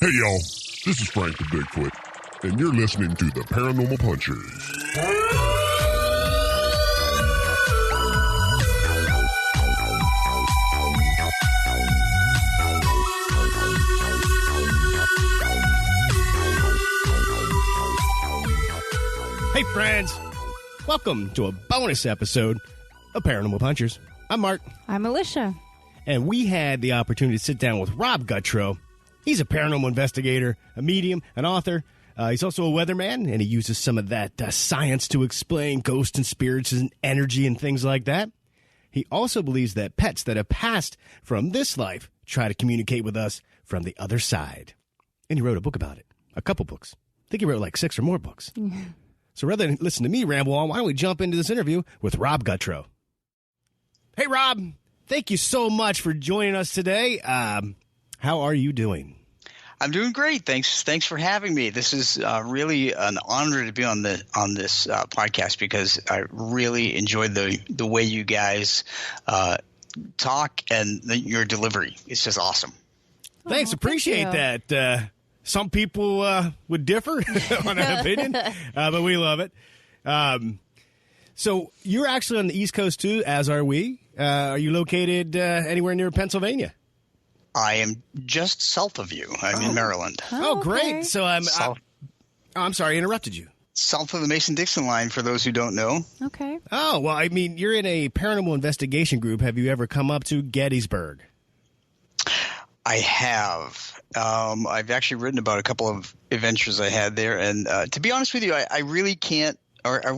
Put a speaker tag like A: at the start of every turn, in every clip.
A: Hey, y'all. This is Frank the Bigfoot, and you're listening to the Paranormal Punchers.
B: Hey, friends. Welcome to a bonus episode of Paranormal Punchers. I'm Mark.
C: I'm Alicia.
B: And we had the opportunity to sit down with Rob Gutro. He's a paranormal investigator, a medium, an author. He's also a weatherman, and he uses some of that science to explain ghosts and spirits and energy and things like that. He also believes that pets that have passed from this life try to communicate with us from the other side. And he wrote a book about it. A couple books. I think he wrote like 6 or more books. So rather than listen to me ramble on, why don't we jump into this interview with Rob Gutro? Hey, Rob. Thank you so much for joining us today. How are you doing?
D: I'm doing great. Thanks for having me. This is really an honor to be on this podcast because I really enjoyed the way you guys talk and your delivery. It's just awesome.
B: Thanks. Appreciate that. Some people would differ on that opinion, but we love it. So you're actually on the East Coast too, as are we. Are you located anywhere near Pennsylvania?
D: I am just south of you. I'm in Maryland.
B: Oh, great.
C: Okay.
B: So I'm sorry, I interrupted you.
D: South of the Mason-Dixon line, for those who don't know.
C: Okay.
B: Oh, well, I mean, you're in a paranormal investigation group. Have you ever come up to Gettysburg?
D: I have. I've actually written about a couple of adventures I had there. And to be honest with you, I really can't I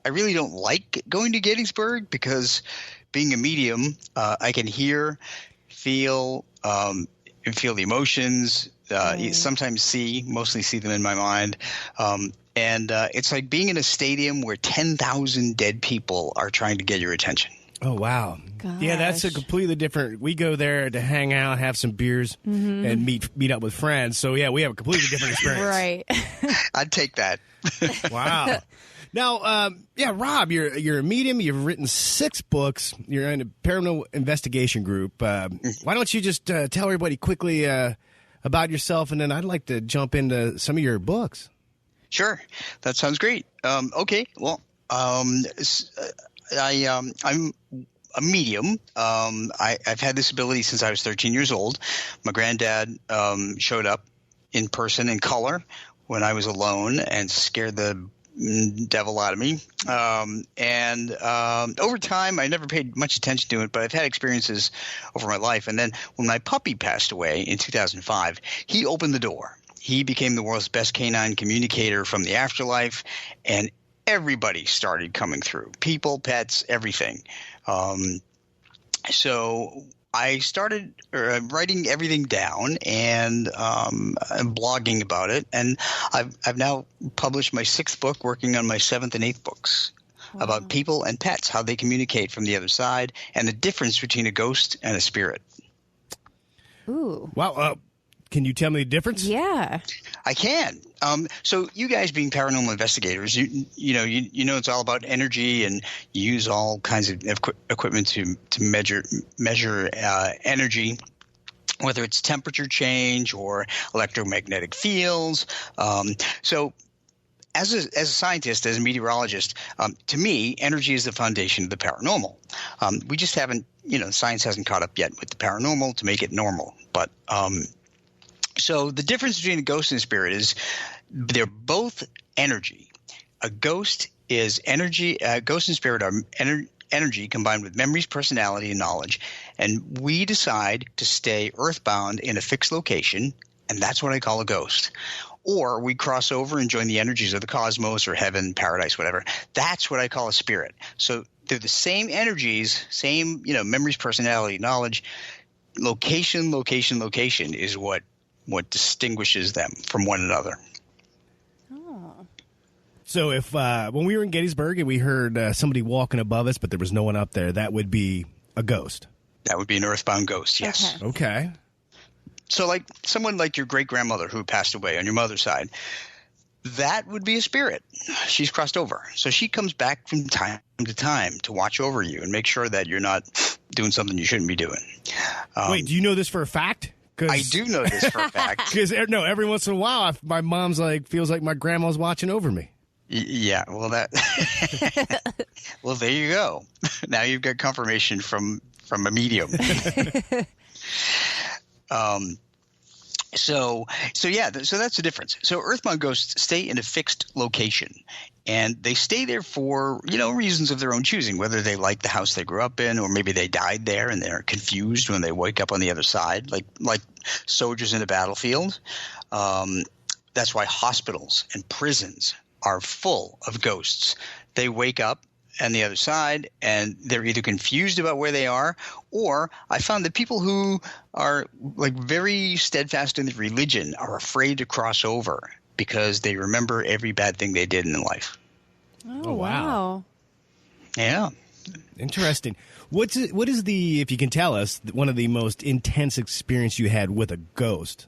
D: really don't like going to Gettysburg because being a medium, I can hear, feel the emotions, sometimes mostly see them in my mind. And it's like being in a stadium where 10,000 dead people are trying to get your attention.
B: Oh, wow.
C: Gosh.
B: Yeah, that's a completely different. We go there to hang out, have some beers, and meet up with friends. So, yeah, we have a completely different experience.
C: Right.
D: I'd take that.
B: Wow. Now, Rob, you're a medium. You've written 6 books. You're in a paranormal investigation group. Why don't you just tell everybody quickly about yourself, and then I'd like to jump into some of your books.
D: Sure. That sounds great. Okay. Well, I'm a medium. I've had this ability since I was 13 years old. My granddad showed up in person in color when I was alone and scared the devil out of me. And over time, I never paid much attention to it, but I've had experiences over my life. And then when my puppy passed away in 2005, he opened the door. He became the world's best canine communicator from the afterlife, and everybody started coming through. People, pets, everything. So I started writing everything down and blogging about it. And I've now published my 6th book, working on my 7th and 8th books about people and pets, how they communicate from the other side, and the difference between a ghost and a spirit.
C: Ooh.
B: Wow. Can you tell me the difference?
C: Yeah.
D: I can. So you guys being paranormal investigators, you know it's all about energy, and you use all kinds of equipment to measure energy, whether it's temperature change or electromagnetic fields. So as a scientist, as a meteorologist, to me, energy is the foundation of the paranormal. We just haven't, science hasn't caught up yet with the paranormal to make it normal. But so the difference between a ghost and a spirit is they're both energy. A ghost is energy. Ghost and spirit are energy combined with memories, personality, and knowledge. And we decide to stay earthbound in a fixed location, and that's what I call a ghost. Or we cross over and join the energies of the cosmos or heaven, paradise, whatever. That's what I call a spirit. So they're the same energies, same memories, personality, knowledge. Location is what distinguishes them from one another.
C: Oh.
B: So if when we were in Gettysburg and we heard somebody walking above us, but there was no one up there, that would be a ghost.
D: That would be an earthbound ghost, yes.
B: Okay.
D: So like someone like your great-grandmother who passed away on your mother's side, that would be a spirit. She's crossed over. So she comes back from time to time to watch over you and make sure that you're not doing something you shouldn't be doing.
B: Wait, do you know this for a fact?
D: I do know this for a fact.
B: Because no, every once in a while, my mom's like feels like my grandma's watching over me.
D: Yeah, well, well, there you go. Now you've got confirmation from a medium. So that's the difference. So earthbound ghosts stay in a fixed location, and they stay there for, reasons of their own choosing, whether they like the house they grew up in, or maybe they died there and they're confused when they wake up on the other side, like soldiers in a battlefield. That's why hospitals and prisons are full of ghosts. They wake up on the other side, and they're either confused about where they are, or I found that people who are like very steadfast in their religion are afraid to cross over because they remember every bad thing they did in life.
C: Oh, wow.
D: Yeah.
B: Interesting. What is the, if you can tell us, one of the most intense experience you had with a ghost?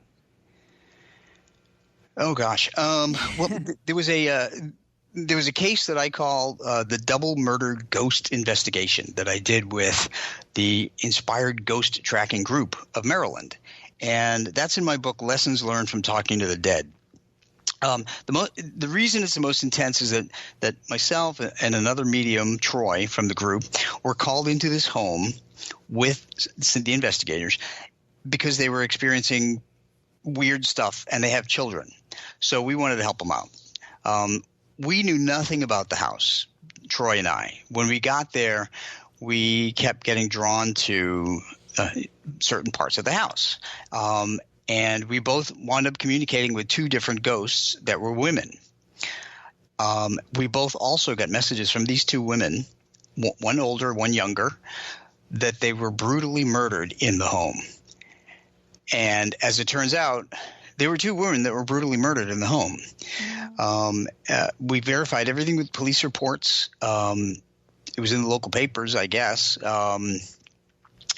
D: Oh gosh. Well, there was a case that I call the double murder ghost investigation that I did with the Inspired Ghost Tracking Group of Maryland. And that's in my book, Lessons Learned from Talking to the Dead. The reason it's the most intense is that myself and another medium, Troy, from the group, were called into this home with the investigators because they were experiencing weird stuff and they have children. So we wanted to help them out. We knew nothing about the house, Troy and I. When we got there, we kept getting drawn to certain parts of the house. And we both wound up communicating with two different ghosts that were women. We both also got messages from these two women, one older, one younger, that they were brutally murdered in the home. And as it turns out, there were two women that were brutally murdered in the home. We verified everything with police reports. It was in the local papers, I guess,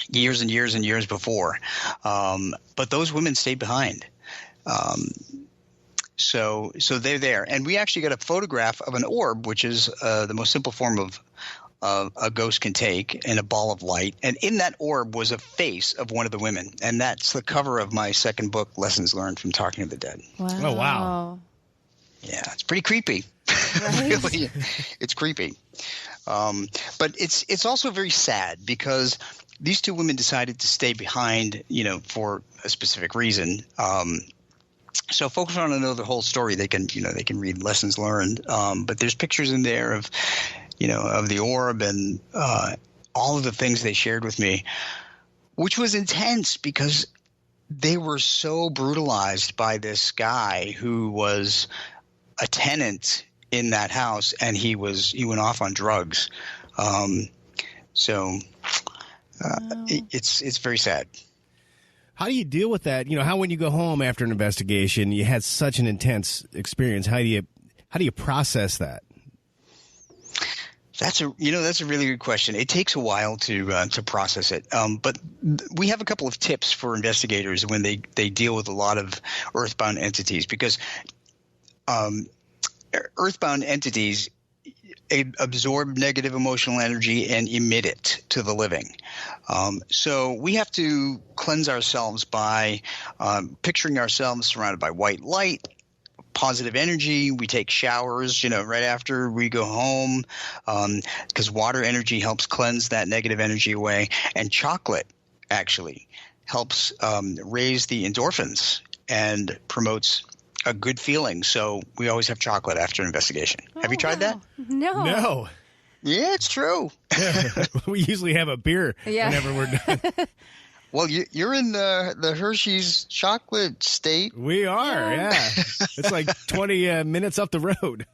D: years and years and years before. But those women stayed behind. So they're there. And we actually got a photograph of an orb, which is the most simple form of a ghost can take, in a ball of light. And in that orb was a face of one of the women. And that's the cover of my second book, Lessons Learned from Talking to the Dead.
C: Wow.
B: Oh, wow.
D: Yeah, it's pretty creepy.
C: Right?
D: Really, it's creepy. But it's also very sad because these two women decided to stay behind, for a specific reason. So folks want to know the whole story. They can read Lessons Learned. But there's pictures in there of the orb and all of the things they shared with me, which was intense because they were so brutalized by this guy who was a tenant in that house, and he went off on drugs. It's very sad.
B: How do you deal with that? How when you go home after an investigation, you had such an intense experience. How do you process that?
D: That's a really good question. It takes a while to process it. But we have a couple of tips for investigators when they deal with a lot of earthbound entities, because earthbound entities absorb negative emotional energy and emit it to the living. So we have to cleanse ourselves by picturing ourselves surrounded by white light, positive energy. We take showers, right after we go home, because water energy helps cleanse that negative energy away. And chocolate actually helps raise the endorphins and promotes a good feeling. So we always have chocolate after an investigation. Have you tried that?
B: No.
D: Yeah, it's true.
B: We usually have a beer whenever we're done.
D: Well, you're in the Hershey's chocolate state.
B: We are, yeah. It's like 20 minutes up the road.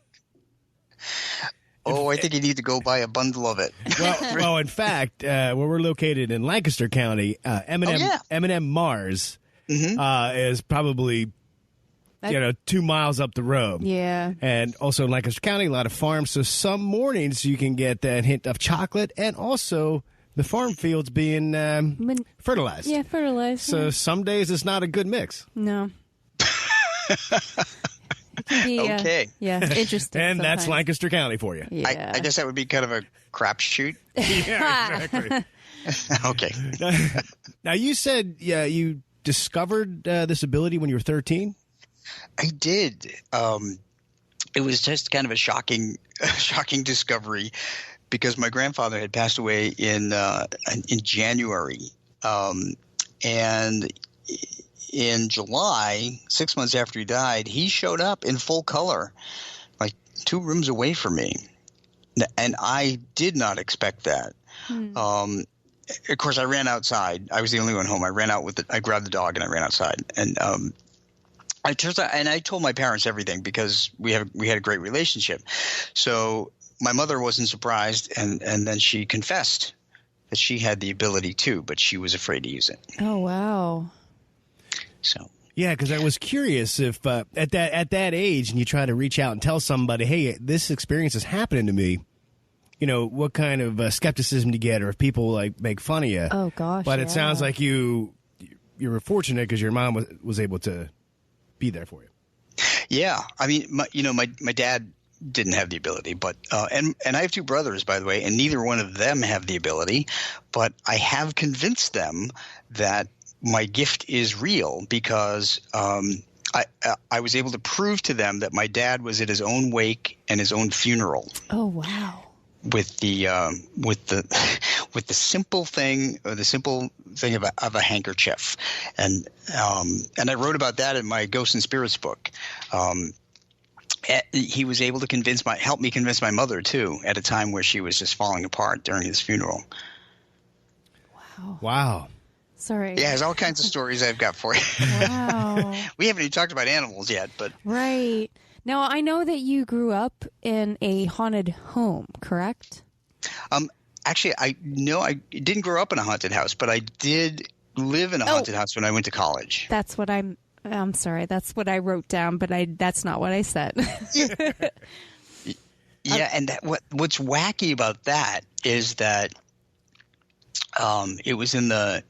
D: Oh, I think you need to go buy a bundle of it.
B: Well, in fact, where we're located in Lancaster County, M&M Mars is probably 2 miles up the road.
C: Yeah.
B: And also in Lancaster County, a lot of farms. So some mornings you can get that hint of chocolate, and also the farm fields being fertilized.
C: Yeah, fertilized.
B: So some days it's not a good mix.
C: No. It can be,
D: okay.
C: Interesting.
B: And
C: sometimes.
B: That's Lancaster County for you.
C: Yeah.
D: I guess that would be kind of a crapshoot.
B: Yeah, exactly.
D: Okay.
B: Now you said you discovered this ability when you were 13?
D: I did. It was just kind of a shocking discovery because my grandfather had passed away in January, and in July, 6 months after he died, he showed up in full color, like 2 rooms away from me, and I did not expect that. Of course, I ran outside. I was the only one home. I ran out I grabbed the dog and I ran outside, and I told my parents everything because we had a great relationship. So my mother wasn't surprised, and then she confessed that she had the ability too, but she was afraid to use it.
C: Oh, wow.
D: So
B: yeah, because I was curious if at that age, and you try to reach out and tell somebody, "Hey, this experience is happening to me." What kind of skepticism do you get, or if people like make fun of you?
C: Oh gosh.
B: But it sounds like you were fortunate because your mom was able to be there for you.
D: yeah, I mean, my dad didn't have the ability, but and I have 2 brothers, by the way, and neither one of them have the ability, but I have convinced them that my gift is real because I was able to prove to them that my dad was at his own wake and his own funeral.
C: Oh, wow.
D: With the simple thing, or the simple thing of a handkerchief, and I wrote about that in my Ghosts and Spirits book. He was able to help me convince my mother too, at a time where she was just falling apart during his funeral.
B: Wow.
C: Sorry.
D: Yeah, there's all kinds of stories I've got for you.
C: Wow.
D: We haven't even talked about animals yet, but
C: Right. Now, I know that you grew up in a haunted home, correct?
D: actually, I didn't grow up in a haunted house, but I did live in a haunted house when I went to college.
C: That's what I'm sorry. That's what I wrote down, but that's not what I said.
D: Yeah, and what's wacky about that is that it was in the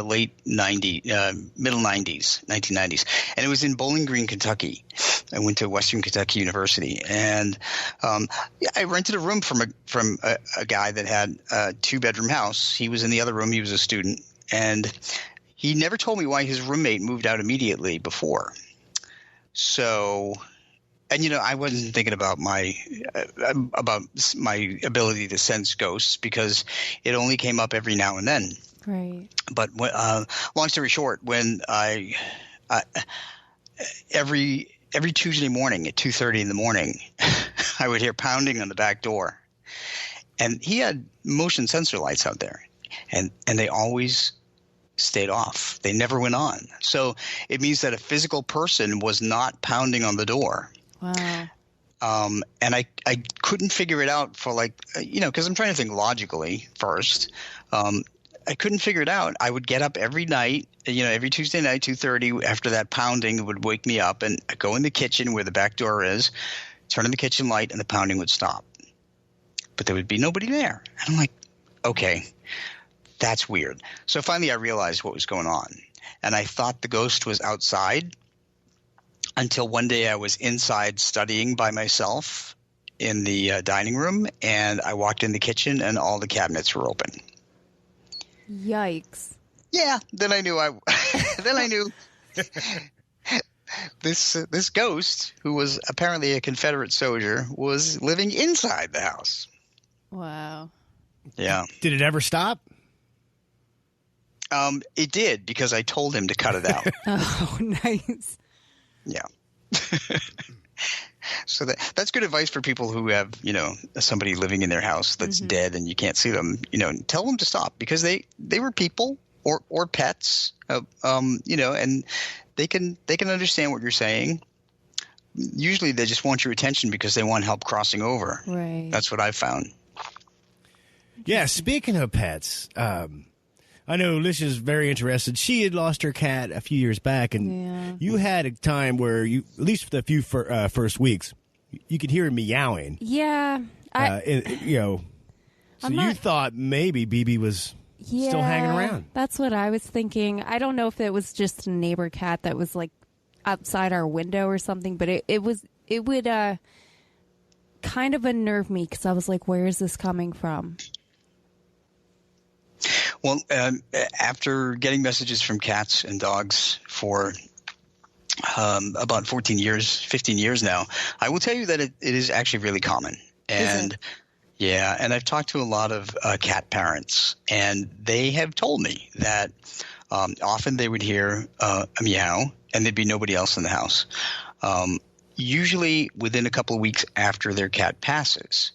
D: late middle 90s, 1990s, and it was in Bowling Green, Kentucky. I went to Western Kentucky University, and I rented a room from a guy that had a 2-bedroom house. He was in the other room. He was a student, and he never told me why his roommate moved out immediately before. So, and I wasn't thinking about my ability to sense ghosts because it only came up every now and then.
C: Right.
D: But long story short, when I every Tuesday morning at 2:30 in the morning, I would hear pounding on the back door, and he had motion sensor lights out there, and they always stayed off. They never went on. So it means that a physical person was not pounding on the door.
C: Wow.
D: And I couldn't figure it out for because I'm trying to think logically first. I couldn't figure it out. I would get up every night, every Tuesday night, 2:30 after that pounding. It would wake me up, and I'd go in the kitchen where the back door is, turn on the kitchen light, and the pounding would stop. But there would be nobody there. And I'm like, okay, that's weird. So finally I realized what was going on. And I thought the ghost was outside until one day I was inside studying by myself in the dining room, and I walked in the kitchen and all the cabinets were open.
C: Yikes.
D: Yeah, then I knew this ghost, who was apparently a Confederate soldier, was living inside the house.
C: Wow.
D: Yeah.
B: Did it ever stop?
D: It did, because I told him to cut it out.
C: Oh, nice.
D: Yeah. So that's good advice for people who have, somebody living in their house that's dead and you can't see them. Tell them to stop, because they were people or pets, and they can understand what you're saying. Usually they just want your attention because they want help crossing over.
C: Right.
D: That's what I've found.
B: Yeah. Speaking of pets, I know Alicia's very interested. She had lost her cat a few years back, and you had a time where you, at least for the few first weeks, you could hear him meowing.
C: Yeah.
B: So you thought maybe BB was still hanging around.
C: That's what I was thinking. I don't know if it was just a neighbor cat that was like outside our window or something, but it would kind of unnerve me because I was like, where is this coming from?
D: Well, after getting messages from cats and dogs for about 15 years now, I will tell you that it is actually really common. And yeah, and I've talked to a lot of cat parents, and they have told me that often they would hear a meow, and there'd be nobody else in the house. Usually within a couple of weeks after their cat passes.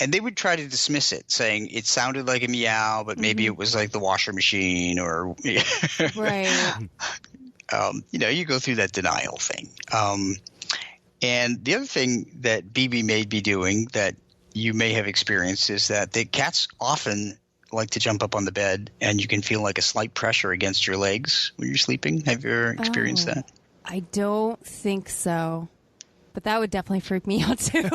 D: And they would try to dismiss it, saying it sounded like a meow, but maybe it was like the washer machine or
C: Right.
D: You go through that denial thing. And the other thing that BB may be doing that you may have experienced is that the cats often like to jump up on the bed, and you can feel like a slight pressure against your legs when you're sleeping. Have you ever experienced that?
C: I don't think so, but that would definitely freak me out too.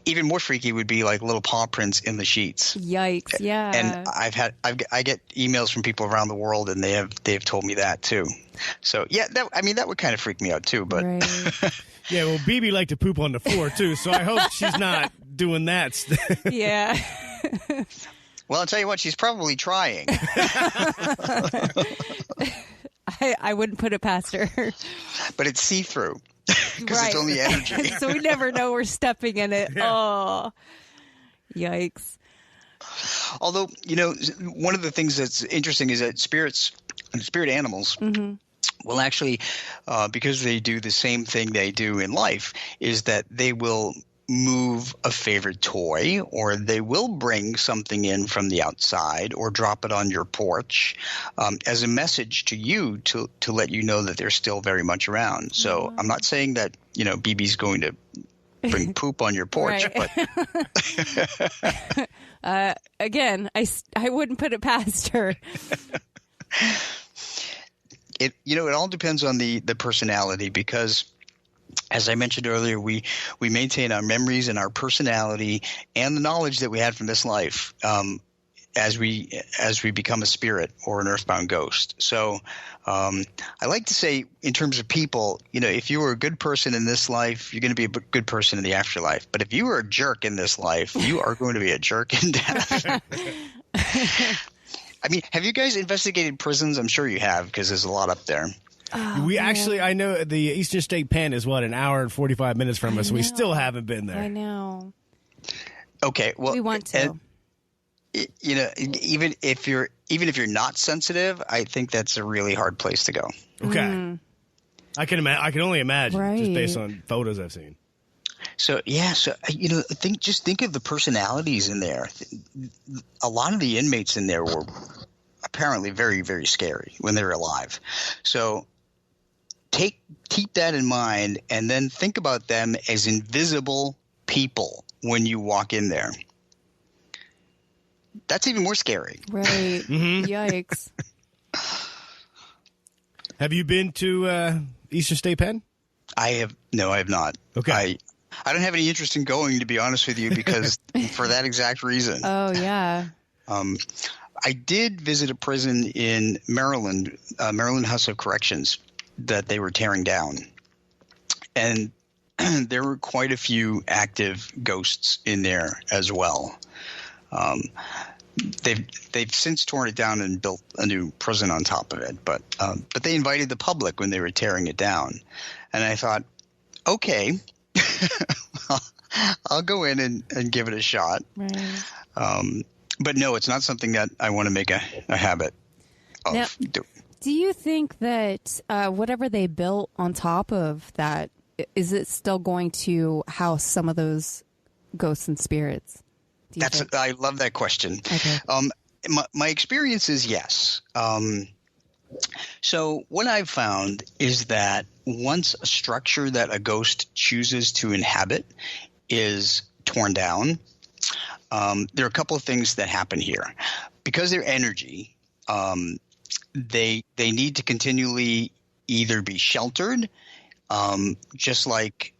D: Even more freaky would be like little paw prints in the sheets.
C: Yikes! Yeah.
D: And I get emails from people around the world, and they've told me that too. So yeah, that would kind of freak me out too. But
C: Right.
B: Yeah, well, BB liked to poop on the floor too, so I hope she's not doing that.
C: Yeah.
D: well, I'll tell you what, she's probably trying.
C: I wouldn't put it past her.
D: But it's see-through because it's only energy.
C: So we never know we're stepping in it.
B: Yeah.
C: Oh, yikes.
D: Although, one of the things that's interesting is that spirit animals will actually, because they do the same thing they do in life, is that they will move a favorite toy, or they will bring something in from the outside or drop it on your porch as a message to you to let you know that they're still very much around. So I'm not saying that, BB's going to bring poop on your porch,
C: but again, I wouldn't put it past her.
D: It all depends on the personality, because as I mentioned earlier, we maintain our memories and our personality and the knowledge that we had from this life as we become a spirit or an earthbound ghost. So I like to say, in terms of people, if you were a good person in this life, you're going to be a good person in the afterlife. But if you were a jerk in this life, you are going to be a jerk in death. I mean, have you guys investigated prisons? I'm sure you have, because there's a lot up there.
C: Oh,
B: I know the Eastern State Pen is an hour and 45 minutes from us. We still haven't been there.
C: I know.
D: Okay, well,
C: we want to.
D: Even if you're not sensitive, I think that's a really hard place to go.
B: Okay, I can only imagine, just based on photos I've seen.
D: So think of the personalities in there. A lot of the inmates in there were apparently very, very scary when they were alive. So keep that in mind, and then think about them as invisible people when you walk in there. That's even more scary.
C: Right. Yikes.
B: Have you been to Eastern State Pen?
D: I have not.
B: Okay.
D: I don't have any interest in going, to be honest with you, because for that exact reason.
C: Oh, yeah.
D: I did visit a prison in Maryland, Maryland House of Corrections, that they were tearing down. And there were quite a few active ghosts in there as well. They've since torn it down and built a new prison on top of it, but they invited the public when they were tearing it down, and I thought, okay, I'll go in and give it a shot.
C: Right.
D: But no, it's not something that I want to make a habit of
C: Now,
D: doing.
C: Do you think that whatever they built on top of that, is it still going to house some of those ghosts and spirits?
D: I love that question.
C: Okay.
D: My experience is yes. So what I've found is that once a structure that a ghost chooses to inhabit is torn down, there are a couple of things that happen here. Because they're energy, they need to continually either be sheltered, just like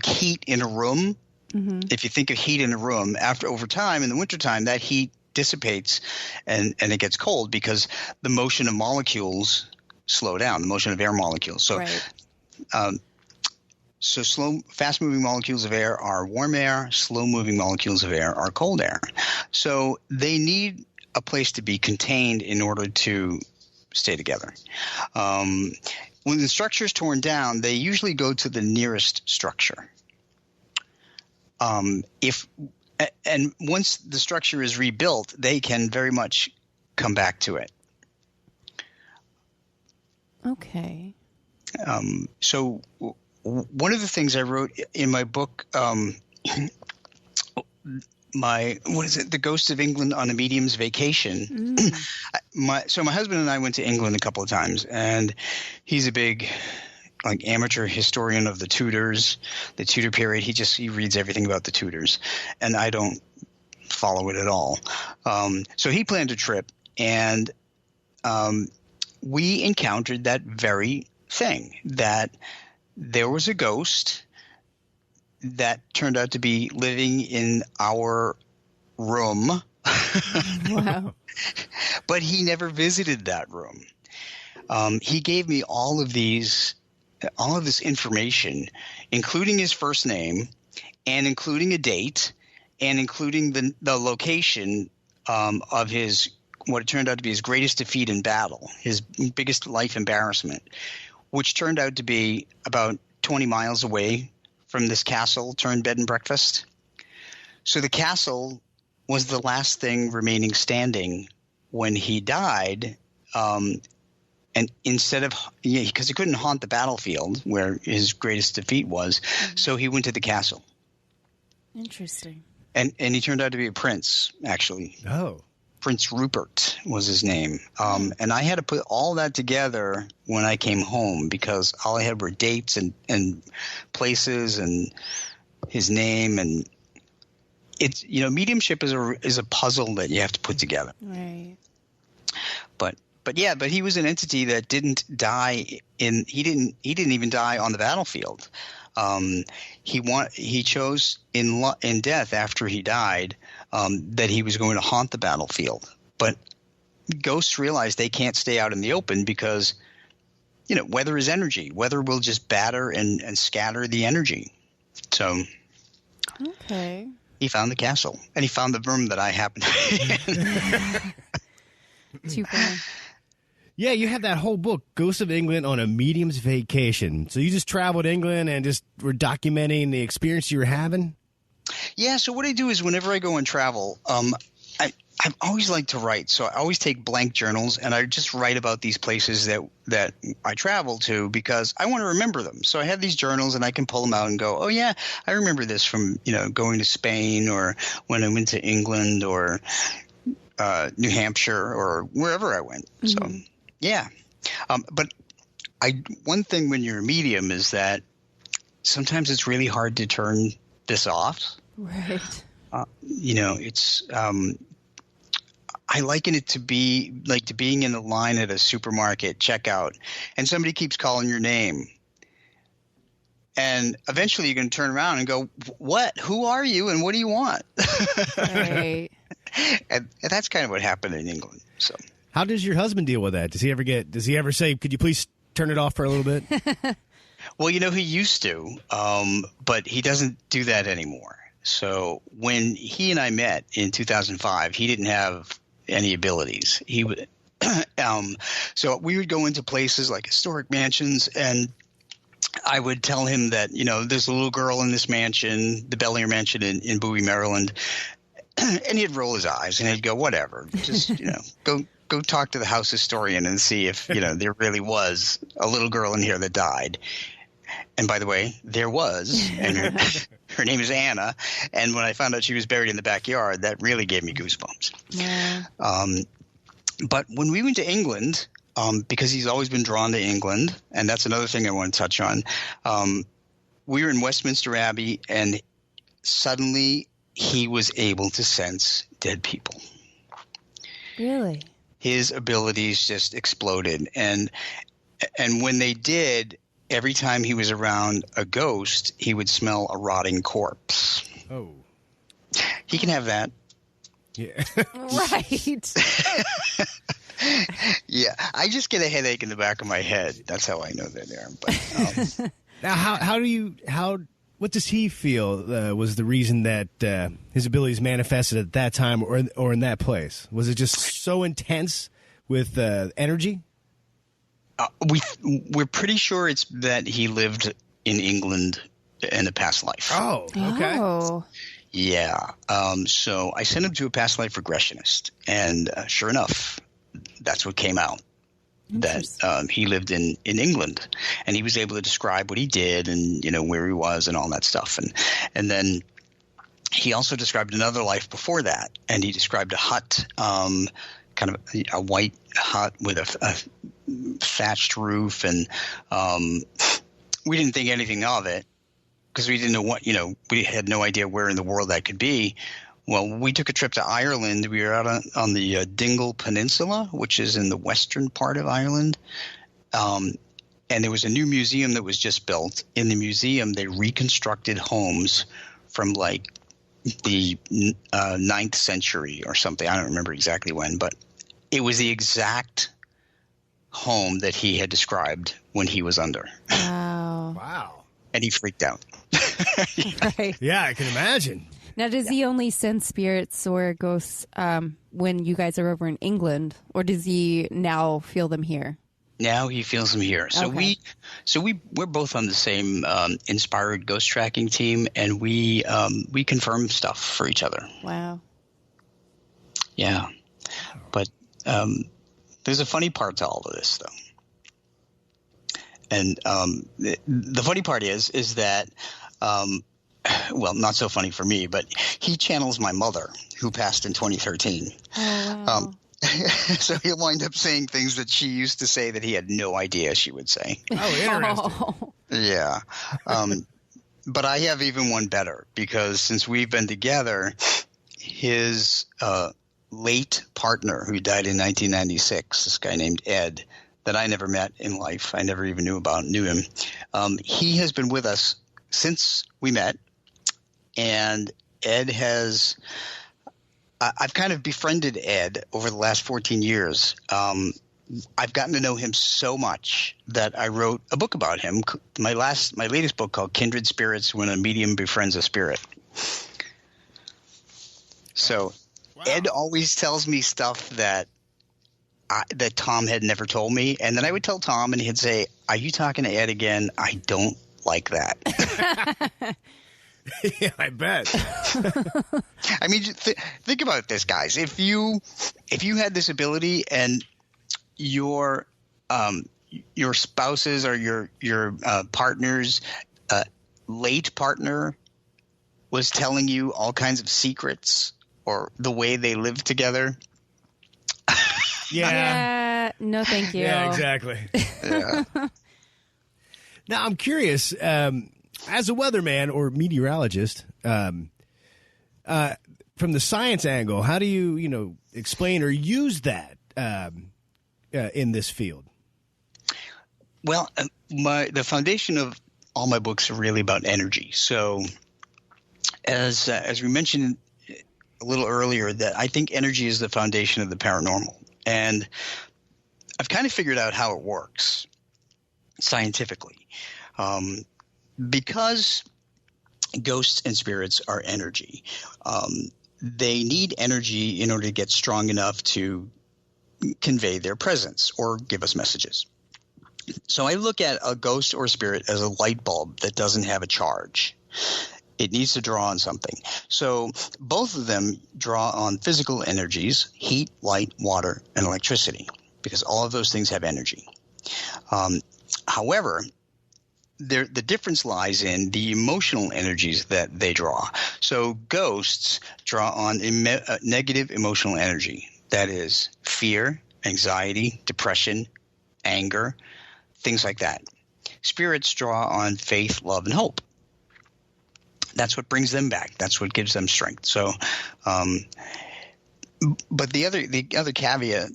D: heat in a room. Mm-hmm. If you think of heat in a room, over time in the wintertime, that heat dissipates and it gets cold because the motion of molecules slow down, the motion of air molecules. So
C: right.
D: So fast-moving molecules of air are warm air. Slow-moving molecules of air are cold air. So they need a place to be contained in order to stay together. When the structure is torn down, they usually go to the nearest structure. And once the structure is rebuilt, they can very much come back to it.
C: Okay.
D: So one of the things I wrote in my book, The Ghosts of England on a Medium's Vacation. My husband and I went to England a couple of times, and he's a big amateur historian of the Tudors, the Tudor period. He reads everything about the Tudors, and I don't follow it at all. So he planned a trip, and we encountered that very thing, that there was a ghost that turned out to be living in our room.
C: Wow.
D: But he never visited that room. He gave me all of this information, including his first name and including a date and including the location of his, what it turned out to be his greatest defeat in battle, his biggest life embarrassment, which turned out to be about 20 miles away from this castle turned bed and breakfast. So the castle was the last thing remaining standing when he died. And instead of – because he couldn't haunt the battlefield where his greatest defeat was, so he went to the castle.
C: Interesting.
D: And he turned out to be a prince, actually.
B: Oh.
D: Prince Rupert was his name. And I had to put all that together when I came home, because all I had were dates and places and his name. And it's, mediumship is a puzzle that you have to put together.
C: Right.
D: But he was an entity that didn't die he didn't even die on the battlefield. He chose in death after he died that he was going to haunt the battlefield. But ghosts realize they can't stay out in the open because, weather is energy. Weather will just batter and scatter the energy. So
C: okay.
D: He found the castle, and he found the room that I happened to be in.
C: Too funny.
B: Yeah, you had that whole book, Ghosts of England on a Medium's Vacation. So you just traveled England and just were documenting the experience you were having?
D: Yeah, so what I do is whenever I go on travel, I've always liked to write. So I always take blank journals, and I just write about these places that I travel to because I want to remember them. So I have these journals, and I can pull them out and go, oh, yeah, I remember this from going to Spain, or when I went to England, or New Hampshire, or wherever I went. Mm-hmm. So yeah. But one thing when you're a medium is that sometimes it's really hard to turn this off.
C: Right.
D: It's I liken it to be like to being in the line at a supermarket checkout, and somebody keeps calling your name. And eventually you're going to turn around and go, what? Who are you, and what do you want?
C: Right.
D: And that's kind of what happened in England. So
B: how does your husband deal with that? Does he ever say, could you please turn it off for a little bit?
D: Well, he used to, but he doesn't do that anymore. So when he and I met in 2005, he didn't have any abilities. He would, so we would go into places like historic mansions, and I would tell him that, there's a little girl in this mansion, the Bellier Mansion in Bowie, Maryland. And he'd roll his eyes and he'd go, whatever, just, go talk to the house historian and see if, there really was a little girl in here that died. And by the way, there was, and her name is Anna. And when I found out she was buried in the backyard, that really gave me goosebumps.
C: Yeah.
D: But when we went to England, because he's always been drawn to England, and that's another thing I want to touch on, we were in Westminster Abbey, and suddenly he was able to sense dead people.
C: Really? His
D: abilities just exploded. And when they did, every time he was around a ghost, he would smell a rotting corpse.
B: Oh.
D: He can have that.
B: Yeah.
C: Right.
D: Yeah. I just get a headache in the back of my head. That's how I know they're there. But
B: Now, what does he feel was the reason that his abilities manifested at that time or in that place? Was it just so intense with energy?
D: We're pretty sure it's that he lived in England in a past life.
B: Oh, okay.
C: Oh.
D: Yeah. So I sent him to a past life regressionist, and sure enough, that's what came out. That he lived in England, and he was able to describe what he did and, where he was and all that stuff. And then he also described another life before that, and he described a hut, kind of a white hut with a thatched roof, and we didn't think anything of it because we didn't know what, we had no idea where in the world that could be. Well, we took a trip to Ireland. We were out on the Dingle Peninsula, which is in the western part of Ireland. And there was a new museum that was just built. In the museum, they reconstructed homes from like the 9th century or something. I don't remember exactly when, but it was the exact home that he had described when he was under.
B: Wow.
D: And he freaked out.
C: Right.
B: Yeah, I can imagine.
C: Now, does he only send spirits or ghosts when you guys are over in England, or does he now feel them here?
D: Now he feels them here. So
C: Okay.
D: we're both on the same inspired ghost tracking team, and we confirm stuff for each other.
C: Wow.
D: Yeah, but there's a funny part to all of this, though, and the funny part is that. Well, not so funny for me, but he channels my mother, who passed in 2013.
C: Oh, wow.
D: So he'll wind up saying things that she used to say that he had no idea she would say.
B: Oh, interesting.
C: Oh.
D: Yeah. But I have even one better, because since we've been together, his late partner, who died in 1996, this guy named Ed, that I never met in life, I never even knew him, he has been with us since we met. And Ed I've kind of befriended Ed over the last 14 years. I've gotten to know him so much that I wrote a book about him, my latest book called Kindred Spirits, When a Medium Befriends a Spirit. So wow. Ed always tells me stuff that Tom had never told me. And then I would tell Tom, and he'd say, "Are you talking to Ed again? I don't like that."
B: Yeah, I bet.
D: I mean, think about this, guys. If you had this ability, and your spouses or your partner's late partner was telling you all kinds of secrets or the way they live together.
C: Yeah. No, thank you.
B: Yeah, exactly.
D: Yeah.
B: Now, I'm curious. As a weatherman or meteorologist, from the science angle, how do you, explain or use that in this field?
D: Well, the foundation of all my books are really about energy. So, as we mentioned a little earlier, that I think energy is the foundation of the paranormal, and I've kind of figured out how it works scientifically. Because ghosts and spirits are energy, they need energy in order to get strong enough to convey their presence or give us messages. So I look at a ghost or spirit as a light bulb that doesn't have a charge. It needs to draw on something. So both of them draw on physical energies: heat, light, water, and electricity, because all of those things have energy. However, the difference lies in the emotional energies that they draw. So ghosts draw on negative emotional energy. That is fear, anxiety, depression, anger, things like that. Spirits draw on faith, love, and hope. That's what brings them back. That's what gives them strength. So, but the other caveat,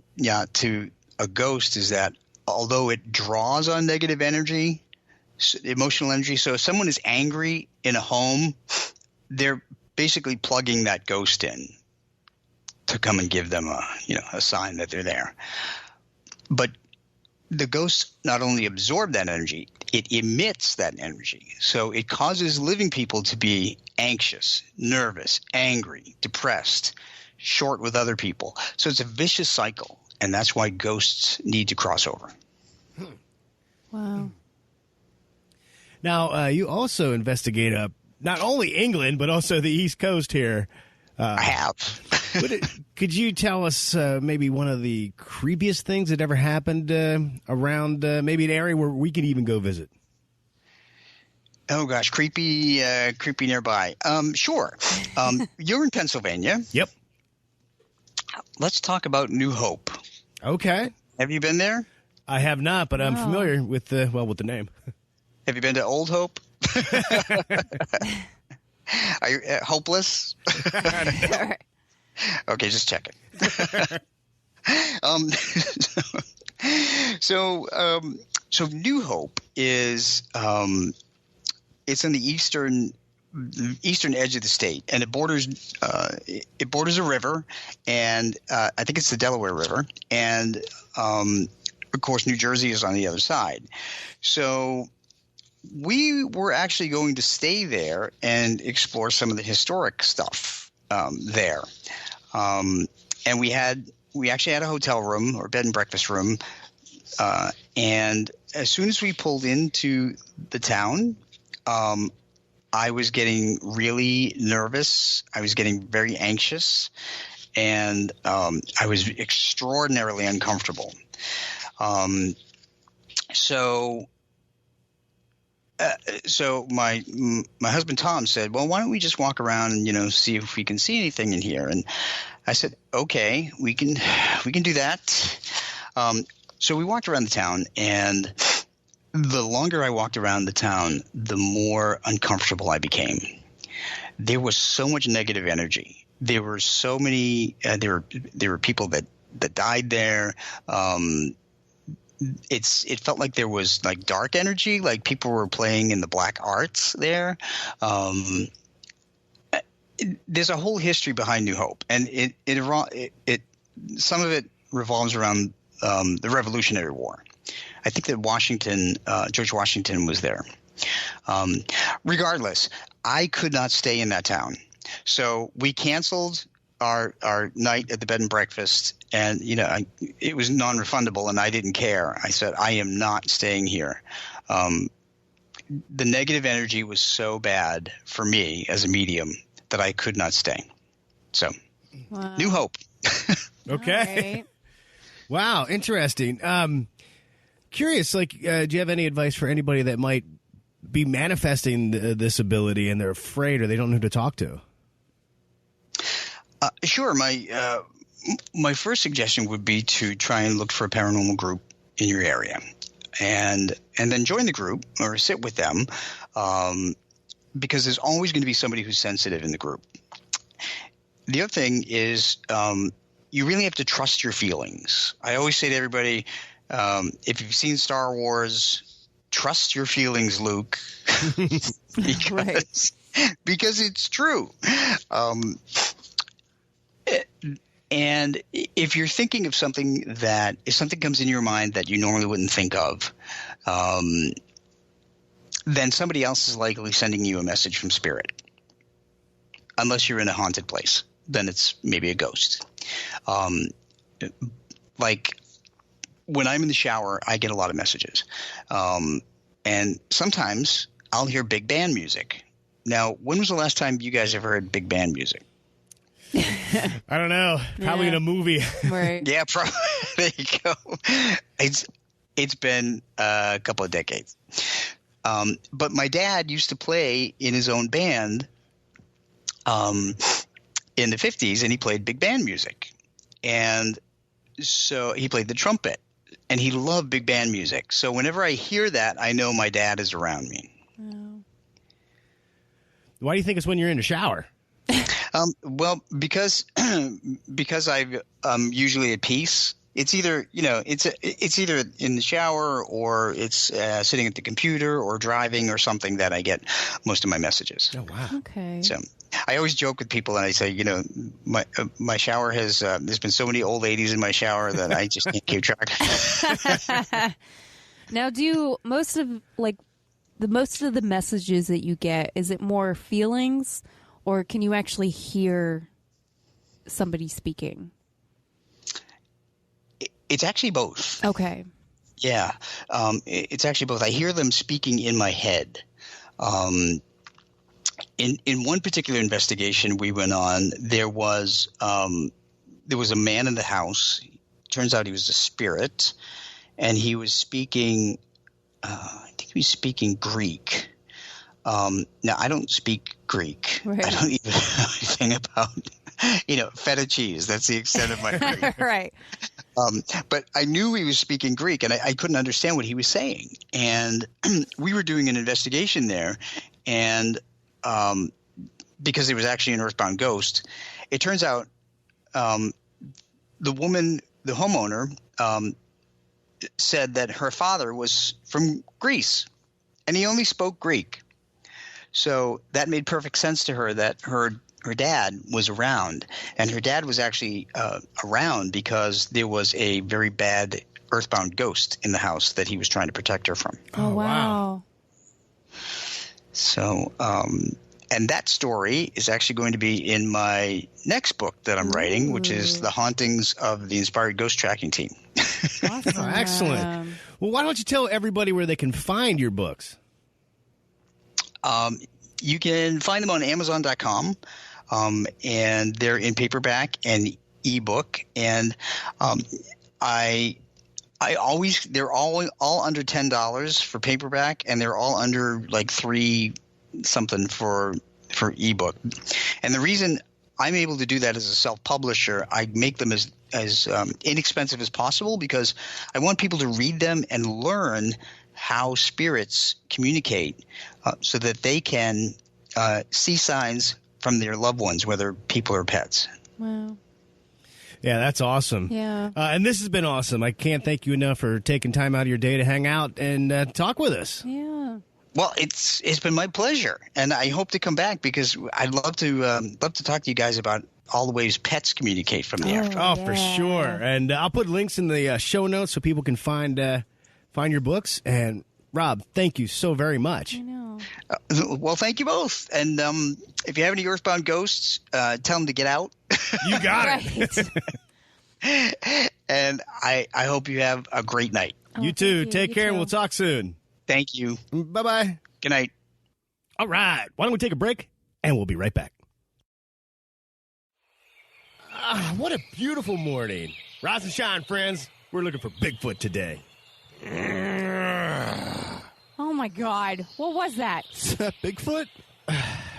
D: to a ghost is that although it draws on negative energy, emotional energy. So if someone is angry in a home, they're basically plugging that ghost in to come and give them a sign that they're there. But the ghosts not only absorb that energy, it emits that energy. So it causes living people to be anxious, nervous, angry, depressed, short with other people. So it's a vicious cycle, and that's why ghosts need to cross over.
C: Wow.
B: Now, you also investigate not only England, but also the East Coast here.
D: I have.
B: Could you tell us maybe one of the creepiest things that ever happened around maybe an area where we could even go visit?
D: Oh, gosh, creepy nearby. Sure. You're in Pennsylvania.
B: Yep.
D: Let's talk about New Hope.
B: Okay.
D: Have you been there?
B: I have not, but I'm familiar with the name.
D: Have you been to Old Hope? Are you hopeless? Okay, just check it. So New Hope is it's on the eastern edge of the state, and it borders a river, and I think it's the Delaware River, and of course New Jersey is on the other side. So we were actually going to stay there and explore some of the historic stuff there. And we actually had a hotel room or bed and breakfast room. And as soon as we pulled into the town, I was getting really nervous. I was getting very anxious, and I was extraordinarily uncomfortable. So my husband Tom said, "Well, why don't we just walk around and see if we can see anything in here?" And I said, "Okay, we can do that." So we walked around the town, and the longer I walked around the town, the more uncomfortable I became. There was so much negative energy. There were so many. There were people that died there. It felt like there was like dark energy, like people were playing in the black arts there. There's a whole history behind New Hope, and it some of it revolves around the Revolutionary War. I think that George Washington was there. Regardless, I could not stay in that town, so we canceled our night at the bed and breakfast. And, it was non-refundable, and I didn't care. I said, I am not staying here. The negative energy was so bad for me as a medium that I could not stay. So,
C: wow.
D: New Hope.
B: Okay.
C: Right.
B: Wow, interesting. Curious, do you have any advice for anybody that might be manifesting this ability and they're afraid or they don't know who to talk to?
D: Sure. My first suggestion would be to try and look for a paranormal group in your area, and then join the group or sit with them, because there's always going to be somebody who's sensitive in the group. The other thing is you really have to trust your feelings. I always say to everybody, if you've seen Star Wars, trust your feelings, Luke, because it's true. And if you're thinking of something if something comes in your mind that you normally wouldn't think of, then somebody else is likely sending you a message from spirit. Unless you're in a haunted place, then it's maybe a ghost. Like when I'm in the shower, I get a lot of messages. And sometimes I'll hear big band music. Now, when was the last time you guys ever heard big band music?
B: I don't know. Probably in a movie.
C: Right.
D: Yeah, probably. There you go. It's been a couple of decades. But my dad used to play in his own band in the 50s, and he played big band music. And so he played the trumpet, and he loved big band music. So whenever I hear that, I know my dad is around me.
C: Oh.
B: Why do you think it's when you're in the shower?
D: Well, because I'm usually at peace. It's either it's either in the shower or it's sitting at the computer or driving or something that I get most of my messages.
B: Oh wow.
C: Okay.
D: I always joke with people, and I say, my shower has there's been so many old ladies in my shower that I just can't keep track.
C: Now, do most of the messages that you get, is it more feelings, or can you actually hear somebody speaking?
D: It's actually both.
C: Okay.
D: Yeah, it's actually both. I hear them speaking in my head. In one particular investigation we went on, there was a man in the house. Turns out he was a spirit, and he was speaking. I think he was speaking Greek. Now I don't speak Greek.
C: Right.
D: I don't even know anything about feta cheese. That's the extent of my Greek.
C: Right.
D: But I knew he was speaking Greek, and I couldn't understand what he was saying. And we were doing an investigation there, and because it was actually an earthbound ghost, it turns out the homeowner, said that her father was from Greece, and he only spoke Greek. So that made perfect sense to her that her dad was around, and her dad was actually around because there was a very bad earthbound ghost in the house that he was trying to protect her from.
C: Oh, wow.
D: So, and that story is actually going to be in my next book that I'm writing, which is The Hauntings of the Inspired Ghost Tracking Team.
C: Awesome.
B: Oh, excellent. Well, why don't you tell everybody where they can find your books?
D: You can find them on Amazon.com, and they're in paperback and ebook. And they're all under $10 for paperback, and they're all under like $3 something for ebook. And the reason I'm able to do that as a self-publisher, I make them as inexpensive as possible because I want people to read them and learn how spirits communicate, so that they can see signs from their loved ones, whether people or pets.
C: Wow.
B: Yeah, that's awesome.
C: Yeah.
B: And this has been awesome. I can't thank you enough for taking time out of your day to hang out and talk with us.
C: Yeah.
D: Well, it's been my pleasure, and I hope to come back because I'd love to talk to you guys about all the ways pets communicate from the afterlife.
B: Oh, for sure. And I'll put links in the show notes so people can find your books. And Rob, thank you so very much.
C: I know.
D: Well, thank you both. And if you have any earthbound ghosts, tell them to get out.
B: You got
C: it.
D: And I hope you have a great night.
B: You too.
C: You.
B: Take
C: You
B: care,
C: too.
B: and we'll talk soon.
D: Thank you.
B: Bye-bye.
D: Good night.
B: All right. Why don't we take a break, and we'll be right back. What a beautiful morning. Rise and shine, friends. We're looking for Bigfoot today.
C: Oh, my God. What was that?
B: Is that Bigfoot?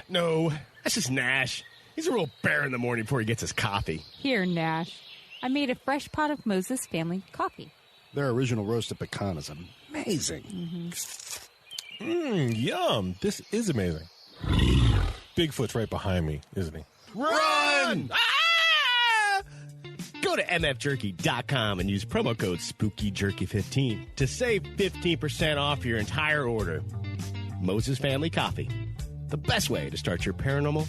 B: No, that's just Nash. He's a real bear in the morning before he gets his coffee.
C: Here, Nash. I made a fresh pot of Moses family coffee.
E: Their original roasted pecan is amazing.
F: Yum. This is amazing. Bigfoot's right behind me, isn't he?
B: Run! Ah! Go to mfjerky.com and use promo code SpookyJerky15 to save 15% off your entire order. Moses Family Coffee. The best way to start your paranormal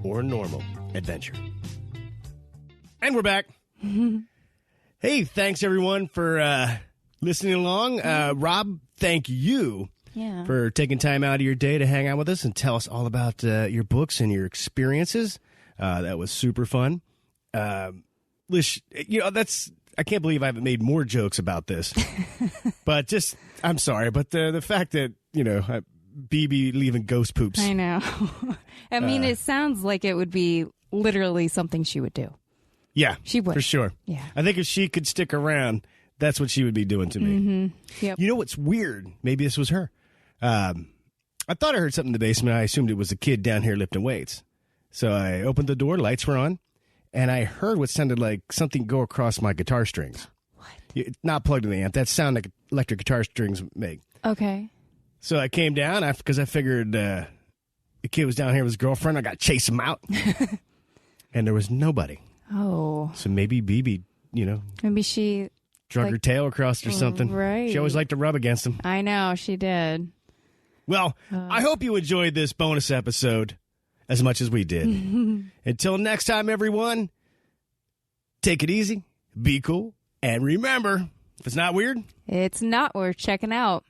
B: or normal adventure. And we're back. Hey, thanks everyone for listening along. Rob, thank you for taking time out of your day to hang out with us and tell us all about your books and your experiences. That was super fun. Lish, I can't believe I haven't made more jokes about this. But I'm sorry, but the fact that, BB leaving ghost poops.
C: I know. I mean, it sounds like it would be literally something she would do.
B: Yeah,
C: she would.
B: For sure.
C: Yeah.
B: I think if she could stick around, that's what she would be doing to me.
C: Mm-hmm. Yep.
B: You know what's weird? Maybe this was her. I thought I heard something in the basement. I assumed it was a kid down here lifting weights. So I opened the door, lights were on, and I heard what sounded like something go across my guitar strings.
C: What?
B: It's not plugged in the amp. That sound like electric guitar strings make.
C: Okay.
B: So I came down because I figured the kid was down here with his girlfriend. I got to chase him out. And there was nobody.
C: Oh.
B: So maybe BB,
C: maybe she
B: drug her tail across or something.
C: Right.
B: She always liked to rub against him.
C: I know, she did.
B: Well, I hope you enjoyed this bonus episode. as much as we did. Until next time, everyone, take it easy, be cool, and remember, if it's not weird,
C: It's not worth checking out.